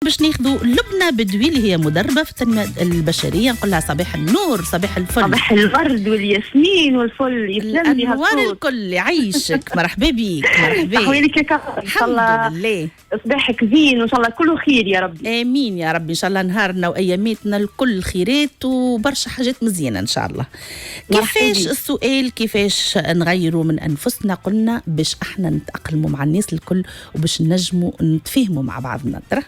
باش ناخذوا لبنى بدوي اللي هي مدربه في التنميه البشريه. نقول لها صباح النور، صباح الفل، صباح الورد والياسمين والفل. يسلم لي الانوار الكل، يعيشك. مرحبا بك. مرحبا. تحويلك يا كفر. ان شاء الله لله. صباحك زين وان شاء الله كله خير يا ربي. امين يا ربي. ان شاء الله نهارنا واياماتنا الكل خيرات وبرشا حاجات مزيانه ان شاء الله. كيفاش السؤال كيفاش نغيروا من انفسنا؟ قلنا باش احنا نتاقلموا مع الناس الكل وباش نجموا نتفاهموا مع بعضنا. ترى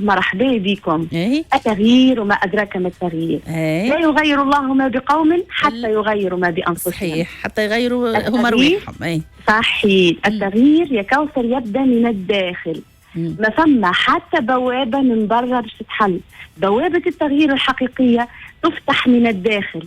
مرحبا بكم. التغيير وما أدراك ما التغيير. لا يغير الله ما بقوم حتى يغيروا ما بأنفسهم. صحيح، حتى يغيروا هم رواحهم. صحيح. التغيير يا كوثر يبدأ من الداخل. ما ثم حتى بوابة من برا باش تتحل. بوابة التغيير الحقيقية تفتح من الداخل.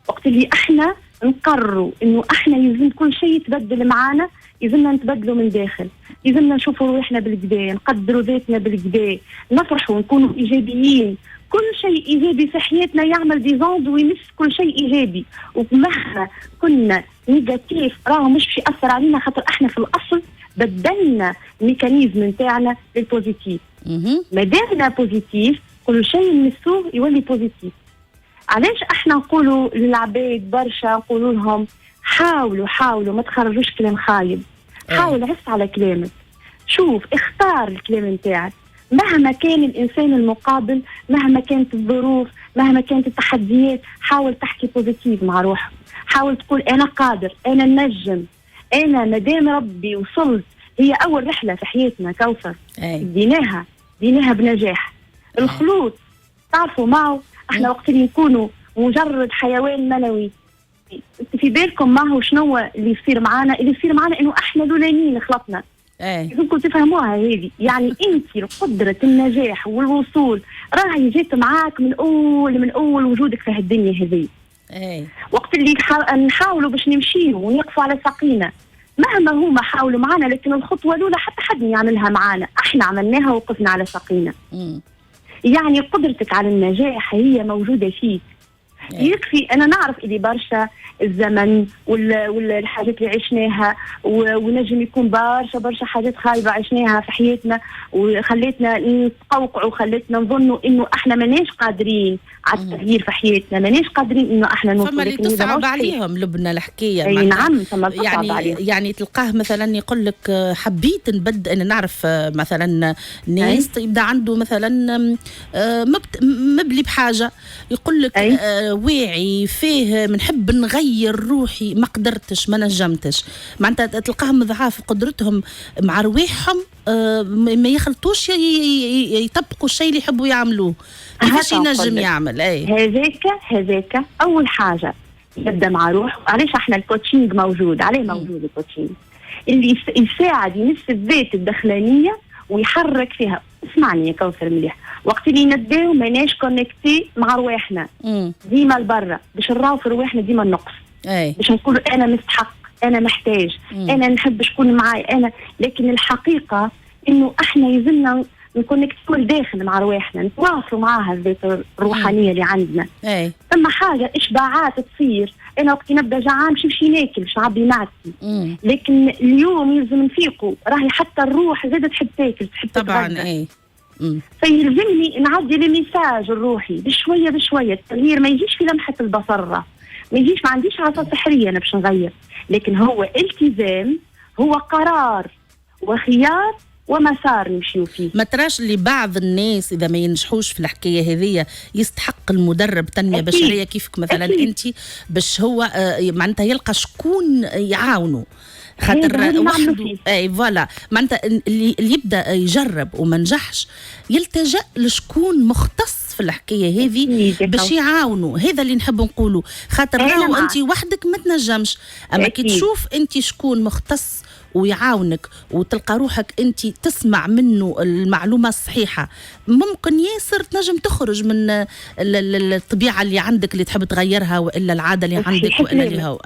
وقت اللي احنا نقرروا انه احنا يلزم كل شيء يتبدل معانا، يلزمنا نتبدلوا من داخل، يلزمنا نشوفوا روحنا بالكدا، نقدروا ذاتنا بالكدا، نفرحوا ونكونوا ايجابيين. كل شيء ايجابي في حياتنا يعمل ديزوند ويمس كل شيء ايجابي، ومهما كنا نيجاتيف راهو مش باش ياثر علينا، خاطر احنا في الاصل بدلنا الميكانيزم نتاعنا للبوزيتيف. ما دامنا بوزيتيف كل شيء نمسوه يولي بوزيتيف. علاش احنا نقولوا للعباد برشا، نقولوا لهم حاولوا ما تخرجوش كلام خايب. حاول عس على كلامك، شوف اختار الكلام نتاعك مهما كان الانسان المقابل، مهما كانت الظروف، مهما كانت التحديات. حاول تحكي بوزيتيف مع روحك، حاول تقول انا قادر، انا نجم، انا مادام ربي وصلت. هي اول رحله في حياتنا كوثر ديناها بنجاح. الخلوط تعرفوا معه احنا وقت اللي نكونوا مجرد حيوان منوي، في بالكم معه شنو اللي يصير معانا؟ اللي يصير معانا انه احنا لولانيين خلطنا. يمكن تفهموها هذه. يعني انت قدرة النجاح والوصول راهي جات معاك من اول وجودك في هالدنيا هذه. وقت اللي نحاولوا باش نمشيوا ونقفوا على ساقينا، مهما هما حاولوا معنا، لكن الخطوة الأولى حتى حد يعملها معانا، احنا عملناها وقفنا على ساقينا. يعني قدرتك على النجاح هي موجودة فيك. يكفي أنا نعرف إلي برشا الزمن والحاجات اللي عشناها، ونجم يكون برشا حاجات خايبة عشناها في حياتنا وخلتنا نتقوقعوا وخلتنا نظنوا إنه إحنا ماناش قادرين على التغيير في حياتنا، ماناش قادرين إنه إحنا نوصل. فما اللي تصعب عليهم لبنى الحكاية. نعم فما اللي تصعب عليهم. يعني تلقاه مثلا يقول لك حبيت نبدأ. أنا نعرف مثلا ناس يبدأ عنده مثلا مبلي بحاجة، يقول لك واعي فيه منحب نغير روحي، ما قدرتش ما نجمتش. معناتها تلقاهم ضعاف قدرتهم مع رواحهم، ما يخلطوش يطبقوا الشيء اللي يحبوا يعملوه. كيفاش ينجم يعمل؟ هذاك اول حاجه يبدا مع روح. علاش احنا الكوتشينج موجود؟ عليه موجود الكوتشينج اللي يساعد يمس الذات الداخلانيه ويحرك فيها. اسمعني يا كوثر مليح، وقت اللي نبداو ماناش كونكتي مع رواحنا ديما لبرا، باش نراو في رواحنا ديما النقص. باش نقولوا انا مستحق، انا محتاج، انا نحب شكون معاي انا. لكن الحقيقه انه احنا يلزمنا نكونكتوا لداخل مع رواحنا، نتواصلوا معاها الذات الروحانيه اللي عندنا. ثم حاجه اشباعات تصير. انا وقت نبدا جعان نمشي ناكل باش نعبي معدتي، لكن اليوم يلزم نفيقوا، راهي حتى الروح زادت تحب تاكل، تحب طبعا. فيلزمني نعدي الميساج الروحي بشويه. التغيير ما يجيش في لمحه البصر، ما يجيش، ما عنديش عصا سحريه انا باش نغير، لكن هو التزام، هو قرار وخيار ومسار نمشيو فيه. ما تراش اللي بعض الناس اذا ما ينجحوش في الحكايه هذه يستحق المدرب تنميه بشريه كيفك مثلا انت، باش هو معناتها يلقى شكون يعاونه، خاطر وحده. فوالا معناتها اللي يبدا يجرب وما نجحش يلتجأ لشكون مختص في الحكايه هذه باش يعاونوا. هذا اللي نحب نقوله، خاطر راهو انت وحدك ما تنجمش، اما كي تشوف انت شكون مختص ويعاونك وتلقى روحك انت تسمع منه المعلومه الصحيحه، ممكن ياسر تنجم تخرج من الطبيعه اللي عندك اللي تحب تغيرها، والا العاده اللي عندك، والا اللي هو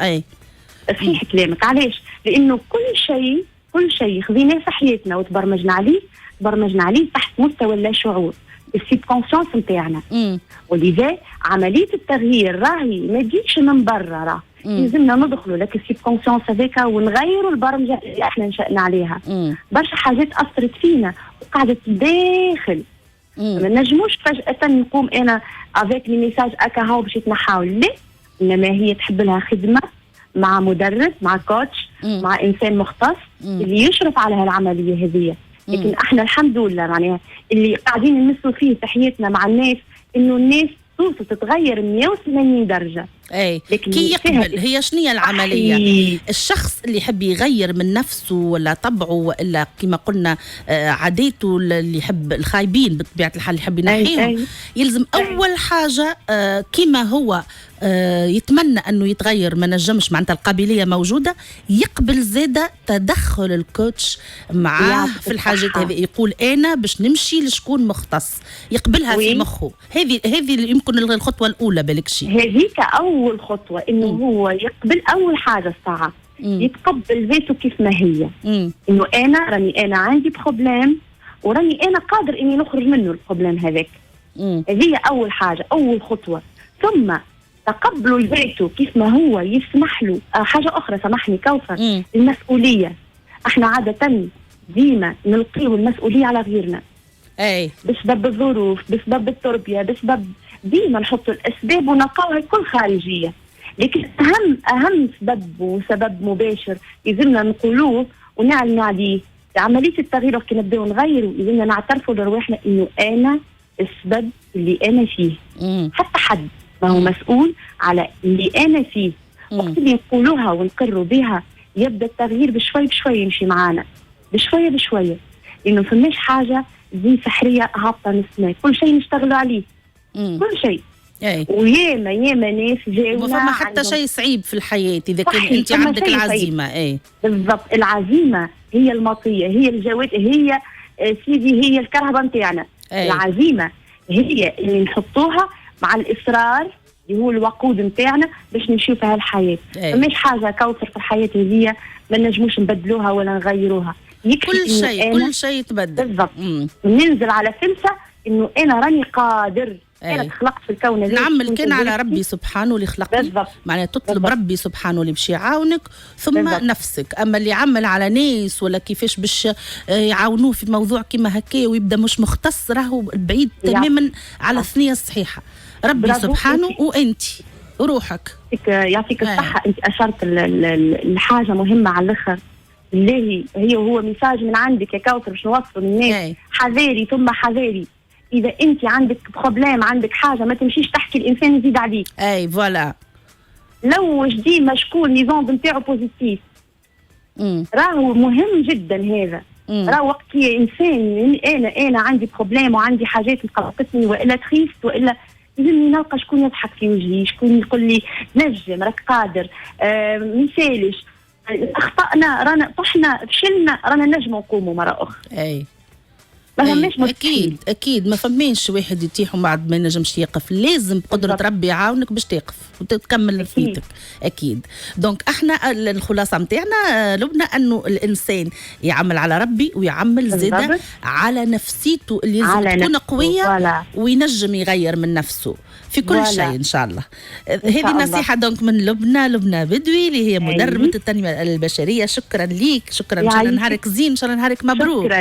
صحيح كلامك. علاش؟ لانه كل شيء خذيناه في حياتنا وتبرمجنا عليه تحت مستوى اللا شعور، السيب كونسيونس نتاعنا. ولذا عمليه التغيير راهي ما تجيش من برا، لازمنا ندخلوا لك السيب كونسيونس هذاك ونغيروا البرمجه اللي احنا نشأنا عليها. برشا حاجات اثرت فينا قاعده داخل. ما نجموش فجاه نقوم انا افيك لي ميساج اكا هاو باش يتنحاو، لا، انما هي تحب لها خدمه مع مدرب، مع كوتش، مع انسان مختص اللي يشرف على هالعمليه هذه. لكن احنا الحمد لله معناها اللي قاعدين نمسوا فيه في حياتنا مع الناس انه الناس توصل تتغير 180 درجه. اي كي يقبل هي شنية العمليه؟ الشخص اللي يحب يغير من نفسه ولا طبعه ولا كما قلنا عاداته، اللي يحب الخايبين بطبيعه الحال اللي يحب ينحيهم، يلزم اول حاجه كما هو يتمنى انه يتغير، ما نجمش معناتها القابليه موجوده، يقبل زاده تدخل الكوتش معاه في الحاجات هذه. يقول انا باش نمشي لشكون مختص يقبلها في مخه. هذه اللي يمكن الخطوه الاولى بالكشي. هذيك اول خطوه، انه هو يقبل اول حاجه الساعه، يتقبل ذاته كيف ما هي. انه انا عندي بروبليم وراني انا قادر اني نخرج منه البروبليم هذاك. هذه اول حاجه، اول خطوه. ثم تقبلوا ذاته كيف ما هو، يسمح له. حاجه اخرى سامحني كوثر، المسؤوليه. احنا عاده ديما نلقيو المسؤوليه على غيرنا، بسبب الظروف، بسبب التربيه، بسبب ديما نحطوا الاسباب ونلقاوها الكل خارجيه. لكن اهم سبب مباشر يلزمنا نقولوه ونعلن عليه عمليه التغيير. كي نبداو نغيروا يلزمنا نعترفوا لرواحنا انه انا السبب اللي انا فيه. حتى حد ما هو مسؤول على اللي انا فيه. وقت اللي نقولوها ونقروا بها يبدا التغيير بشوي بشوي يمشي معانا، بشويه بشويه، لانه فماش حاجه زي سحريه هابطه نسمع. كل شيء نشتغلوا عليه، كل شيء. وياما ناس جاونا. وفما حتى شيء صعيب في الحياه اذا كان انت عندك العزيمه. بالضبط، العزيمه هي المطيه، هي الجواد، هي سيدي، هي الكرهبه نتاعنا. العزيمه هي اللي نحطوها مع الاصرار اللي هو الوقود نتاعنا باش نمشيو في هالحياه. مش حاجه كوثر في الحياه هذه ما نجموش نبدلوها ولا نغيروها. كل شيء يتبدل. بالضبط. ننزل على فلسه انه انا راني قادر. انا خلقت في الكون هذا، نعمل كان على ربي سبحانه اللي خلقني. معناها تطلب ربي سبحانه اللي باش يعاونك، ثم نفسك. اما اللي يعمل على ناس ولا كيفاش باش يعاونوه في موضوع كيما هكايا ويبدا مش مختص، راهو بعيد تماما على الثنيه الصحيحه. ربي سبحانه وانت وروحك. يعطيك الصحه. انت اشرت الحاجه مهمه على الاخر، اللي هي هو ميساج من عندك يا كوثر باش نوصل للناس. حذاري ثم حذاري. إذا أنت عندك بروبليم، عندك حاجة، ما تمشيش تحكي الإنسان يزيد عليك. فوالا. لوج ديما شكون نظام نتاعو بوزيتيف. راهو مهم جدا هذا. راهو وقت كي إنسان أنا عندي بروبليم وعندي حاجات مقلقتني وإلا تخيفت وإلا، لازمني نلقى شكون يضحك في وجهي، شكون يقول لي نجم، راك قادر، مثالش، أخطأنا، رانا طحنا، فشلنا، رانا نجم نقوموا مرة أخرى. اكيد ما فماش واحد يتيح وبعد ما ينجمش يقف. لازم بقدره ربي يعاونك باش تقف وتكمل فيتك. اكيد. دونك احنا الخلاصه نتاعنا لبنى انه الانسان يعمل على ربي ويعمل زاده على نفسيته اللي لازم تكون قويه وينجم يغير من نفسه في كل شيء ان شاء الله. هذه النصيحه دونك من لبنى بدوي اللي هي مدربه التنميه البشريه. شكرا ليك، شكرا. ان شاء الله نهارك زين، ان شاء الله نهارك مبروك.